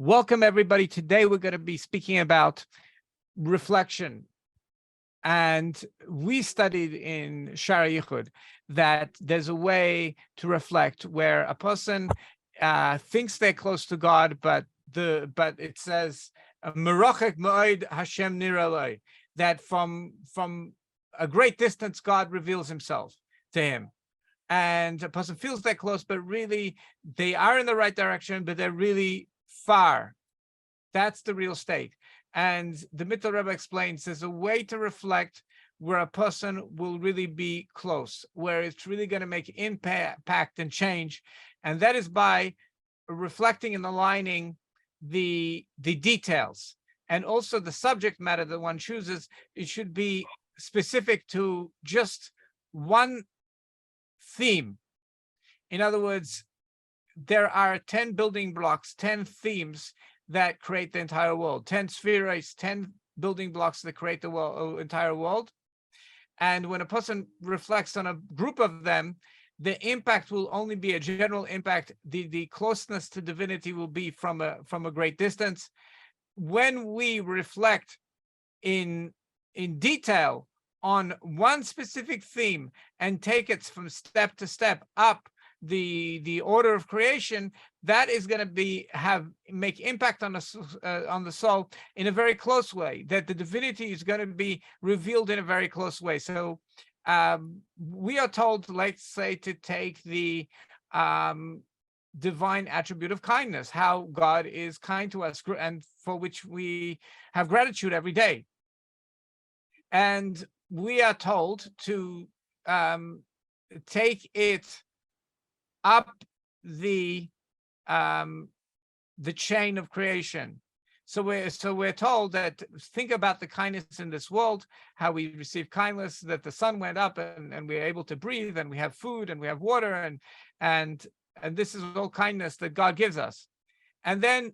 Welcome, everybody. Today, we're going to be speaking about reflection. And we studied in Shara Yichud that there's a way to reflect where a person thinks they're close to God, but it says Merachek Moed Hashem Niralei, that from a great distance God reveals himself to him. And a person feels they're close, but really they are in the right direction, but they're really far. That's the real state. And the Mittel Rebbe explains there's a way to reflect where a person will really be close, where it's really going to make impact and change. And that is by reflecting and aligning the details. And also the subject matter that one chooses, it should be specific to just one theme. In other words, there are 10 building blocks, 10 themes that create the entire world, 10 spheres, 10 building blocks that create the entire world. And when a person reflects on a group of them, the impact will only be a general impact. The closeness to divinity will be from a great distance. When we reflect in detail on one specific theme and take it from step to step up the order of creation, that is going to make impact on the soul in a very close way, that the divinity is going to be revealed in a very close way. So we are told, let's say, to take the divine attribute of kindness, how God is kind to us and for which we have gratitude every day. And we are told to take it up the chain of creation. So we're told that think about the kindness in this world, how we receive kindness, that the sun went up and we're able to breathe and we have food and we have water and this is all kindness that God gives us. And then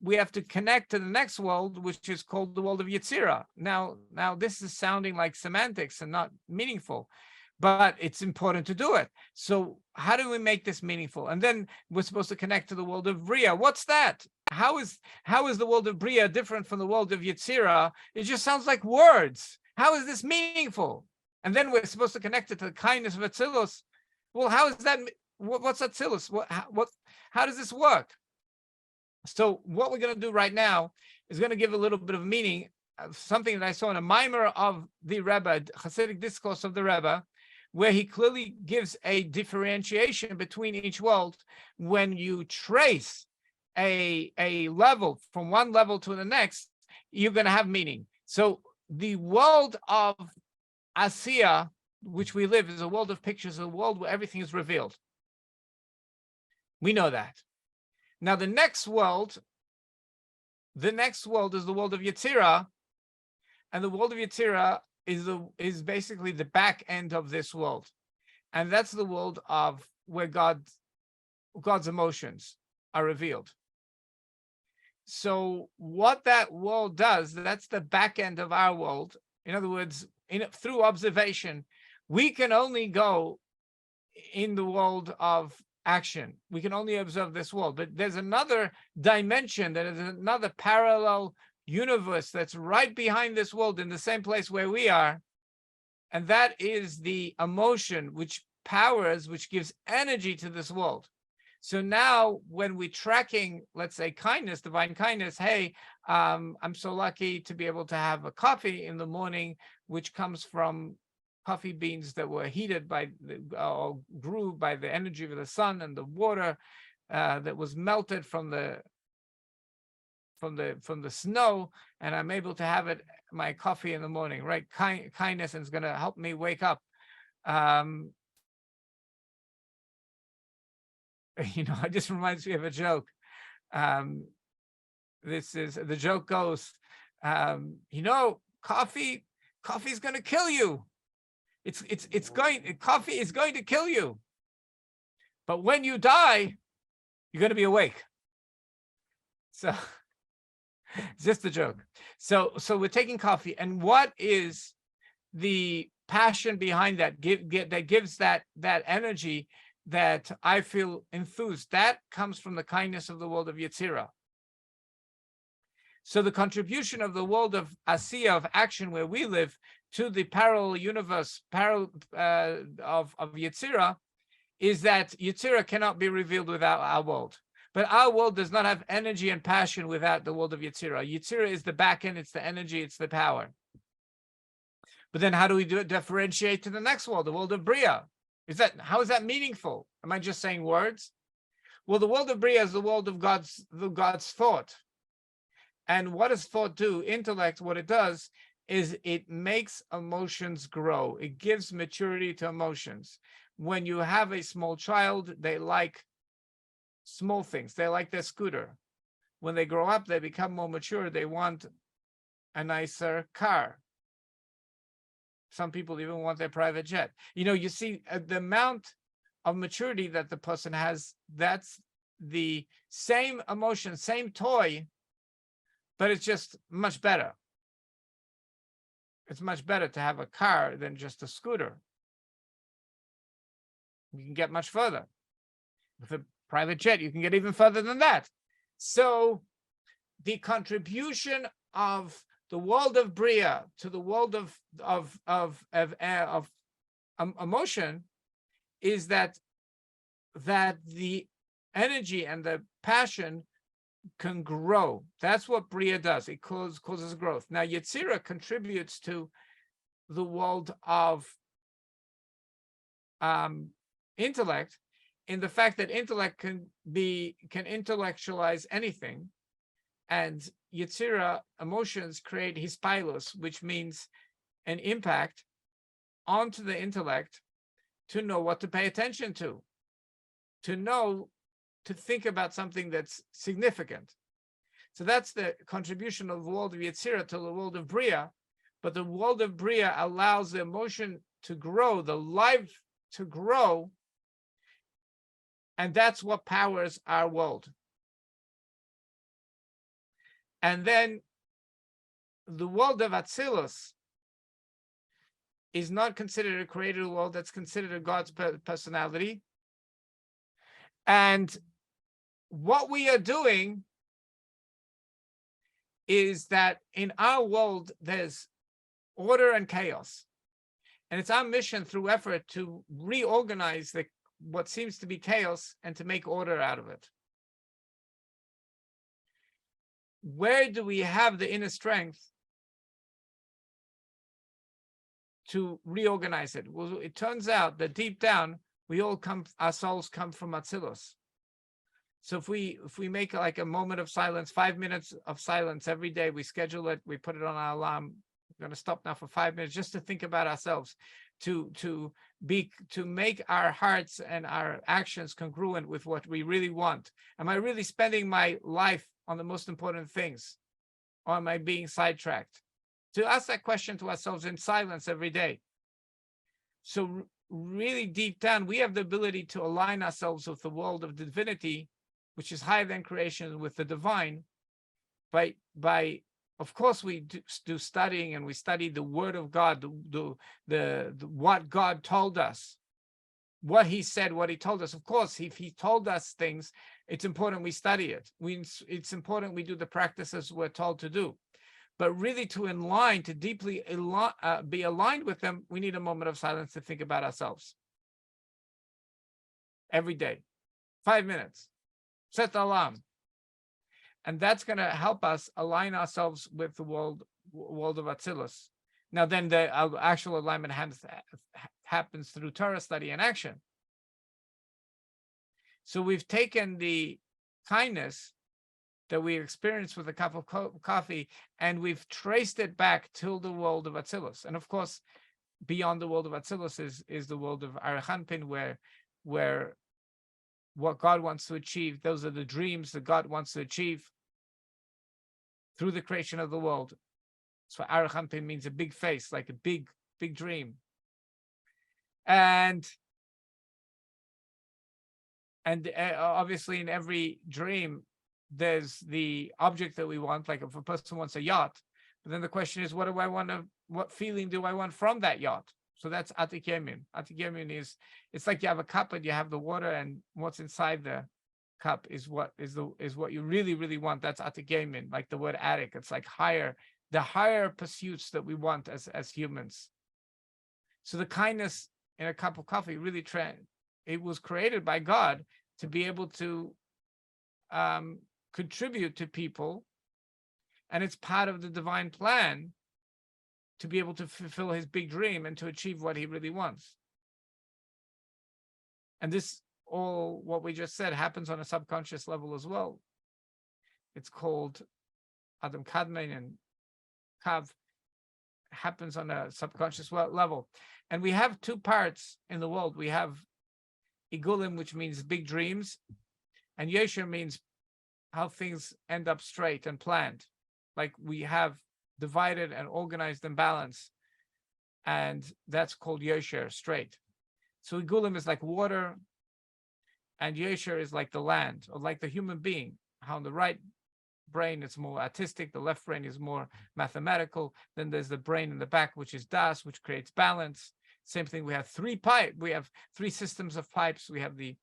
we have to connect to the next world, which is called the world of Yetzirah. Now this is sounding like semantics and not meaningful, but it's important to do it. So how do we make this meaningful? And then we're supposed to connect to the world of Bria. What's that? How is the world of Bria different from the world of Yetzirah? It just sounds like words. How is this meaningful? And then we're supposed to connect it to the kindness of Atzilus. Well, how is that? What's Atzilus? How does this work? So what we're going to do right now is going to give a little bit of meaning of something that I saw in a mimer of the Rebbe, Hasidic discourse of the Rebbe, where he clearly gives a differentiation between each world. When you trace a level from one level to the next, you're going to have meaning. So the world of Asiya, which we live, is a world of pictures, a world where everything is revealed. We know that. Now, the next world is the world of Yetzirah, and the world of Yetzirah is basically the back end of this world, and that's the world of where God's emotions are revealed. So, what that world does, that's the back end of our world. In other words, through observation, we can only go in the world of action. We can only observe this world, but there's another dimension, there is another parallel universe that's right behind this world in the same place where we are, and that is the emotion which gives energy to this world. So now when we're tracking, let's say, kindness, divine kindness, hey, I'm so lucky to be able to have a coffee in the morning, which comes from coffee beans that were heated or grew by the energy of the sun and the water that was melted from the snow, and I'm able to have my coffee in the morning, right? Kindness is going to help me wake up. It just reminds me of a joke. The joke goes, coffee is going to kill you. Coffee is going to kill you. But when you die, you're going to be awake. So it's just a joke. So we're taking coffee, and what is the passion behind that? That gives that energy that I feel enthused. That comes from the kindness of the world of Yetzirah. So the contribution of the world of Asiya, of action, where we live, to the parallel universe of Yetzirah, is that Yetzirah cannot be revealed without our world. But our world does not have energy and passion without the world of Yetzirah. Yetzirah is the back end, it's the energy, it's the power. But then how do we differentiate to the next world, the world of Bria? How is that meaningful? Am I just saying words? Well, the world of Bria is the world of God's thought. And what does thought do? Intellect, what it does is it makes emotions grow. It gives maturity to emotions. When you have a small child, they like small things. They like their scooter. When they grow up, they become more mature. They want a nicer car. Some people even want their private jet. You see the amount of maturity that the person has, that's the same emotion, same toy, but it's just much better. It's much better to have a car than just a scooter. You can get much further. With a private jet, you can get even further than that. So the contribution of the world of Bria to the world of emotion is that the energy and the passion can grow. That's what Bria does. It causes growth. Now, Yetzirah contributes to the world of intellect, in the fact that intellect can intellectualize anything, and Yetzirah emotions create hispailos, which means an impact onto the intellect to know what to pay attention to think about something that's significant. So that's the contribution of the world of Yetzirah to the world of Bria. But the world of Bria allows the emotion to grow, the life to grow, and that's what powers our world. And then the world of Atzilus is not considered a created world, that's considered a God's personality. And what we are doing is that in our world, there's order and chaos. And it's our mission through effort to reorganize what seems to be chaos and to make order out of it. Where do we have the inner strength to reorganize it? Well, it turns out that deep down, our souls come from Atzilus. So if we make like a moment of silence, 5 minutes of silence every day, we schedule it, we put it on our alarm. We're going to stop now for 5 minutes just to think about ourselves, to make our hearts and our actions congruent with what we really want. Am I really spending my life on the most important things, or am I being sidetracked? To ask that question to ourselves in silence every day. So really deep down, we have the ability to align ourselves with the world of divinity, which is higher than creation, with the divine, by of course we do studying, and we study the word of God, the what God told us, what he said, what he told us. Of course, if he told us things, it's important we study it. It's important we do the practices we're told to do. But really to deeply be aligned with them, we need a moment of silence to think about ourselves. Every day, 5 minutes. Set the alarm. And that's going to help us align ourselves with the world of Atzilus. Now, then the actual alignment happens through Torah study and action. So we've taken the kindness that we experience with a cup of coffee, and we've traced it back to the world of Atzilus. And of course, beyond the world of Atzilus is the world of Arachanpin, where what God wants to achieve, those are the dreams that God wants to achieve through the creation of the world. So Arachanpin means a big face, like a big dream. And obviously in every dream, there's the object that we want. Like if a person wants a yacht, but then the question is, what feeling do I want from that yacht? So that's Atik Yemin. Atik Yemin it's like you have a cup and you have the water, and what's inside cup is what you really, really want. That's atagemin, like the word attic. It's like the higher pursuits that we want as humans. So the kindness in a cup of coffee really it was created by God to be able to contribute to people, and it's part of the divine plan to be able to fulfill his big dream and to achieve what he really wants. And this, all what we just said, happens on a subconscious level as well. It's called Adam Kadmon, and Kav happens on a subconscious level. And we have two parts in the world. We have Igulim, which means big dreams, and Yesher means how things end up straight and planned. Like we have divided and organized and balanced, and that's called Yesher, straight. So Igulim is like water, and Yesher is like the land, or like the human being. How in the right brain it's more artistic, the left brain is more mathematical. Then there's the brain in the back, which is Das, which creates balance. Same thing. We have three systems of pipes. We have the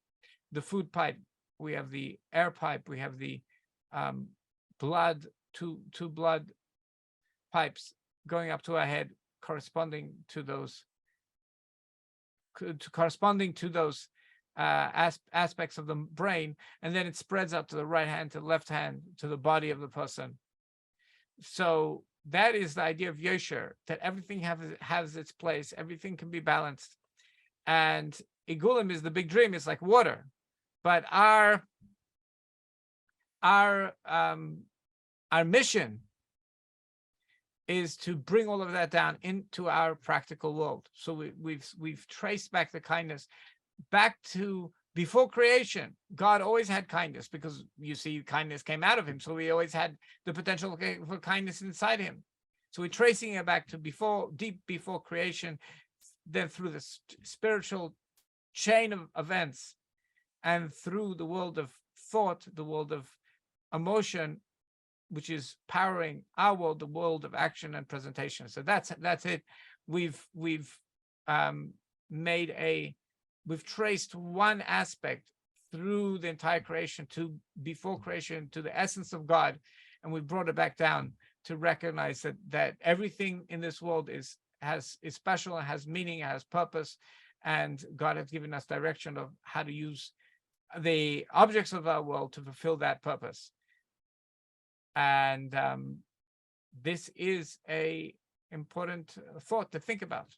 food pipe, we have the air pipe, we have the blood, two blood pipes going up to our head, corresponding to those aspects of the brain, and then it spreads out to the right hand, to the left hand, to the body of the person. So that is the idea of Yosher, that everything has its place, everything can be balanced. And Igulim is the big dream. It's like water, but our mission is to bring all of that down into our practical world. So we've traced back the kindness back to before creation. God always had kindness, because you see, kindness came out of him. So he always had the potential for kindness inside him. So we're tracing it back to deep before creation, then through the spiritual chain of events, and through the world of thought, the world of emotion, which is powering our world, the world of action and presentation. So that's it. We've traced one aspect through the entire creation to before creation, to the essence of God, and we brought it back down to recognize that everything in this world is special, and has meaning, has purpose, and God has given us direction of how to use the objects of our world to fulfill that purpose. And this is a important thought to think about.